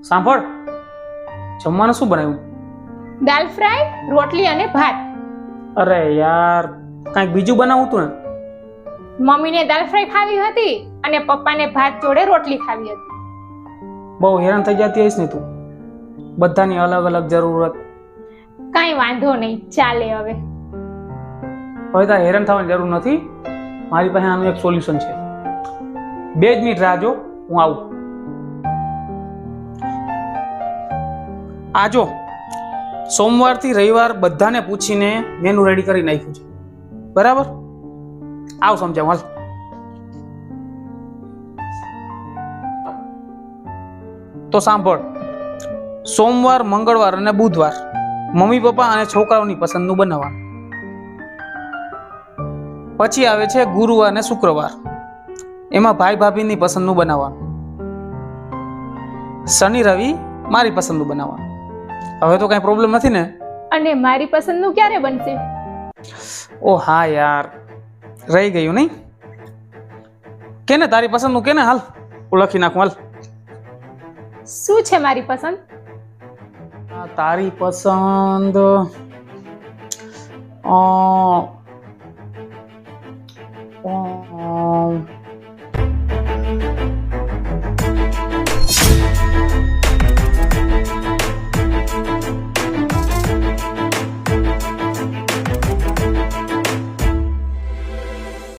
સાંભળ, જમવાનું શું બનાવ્યું? દાલ ફ્રાય, રોટલી અને ભાત. અરે યાર, કાંઈક બીજું બનાવું તું ને? મમ્મીને દાલ ફ્રાય ખાવી હતી અને પપ્પાને ભાત જોડે રોટલી ખાવી હતી. બહુ હેરાન થઈ જતી હઈશ ને તું, બધાની અલગ અલગ જરૂરત. કાંઈ વાંધો નહીં, ચાલે હવે. હવે તારે હેરાન થવાની જરૂર નથી, મારી પાસે આનું એક સોલ્યુશન છે. 2 જ મિનિટ રાહ જો, હું આવું. આજો સોમવારથી રવિવાર બધાને પૂછીને મેનુ રેડી કરી નાખ્યું છે, બરાબર? આવ સમજાવ હાલ. તો સાંભળ, સોમવાર, મંગળવાર અને બુધવાર મમ્મી પપ્પા અને છોકરાઓની પસંદનું બનાવવાનું. પછી આવે છે ગુરુવાર અને શુક્રવાર, એમાં ભાઈ ભાભીની પસંદનું બનાવવાનું. શનિ રવિ મારી પસંદનું બનાવવાનું. હવે તો કઈ પ્રોબ્લેમ નથી ને? અને મારી પસંદનું ક્યારે બનશે? ઓ હા યાર, રહી ગયું નહીં? કેને તારી પસંદનું કેને? હાલ હું લખી નાખું. હાલ. શું છે મારી પસંદ? તારી પસંદ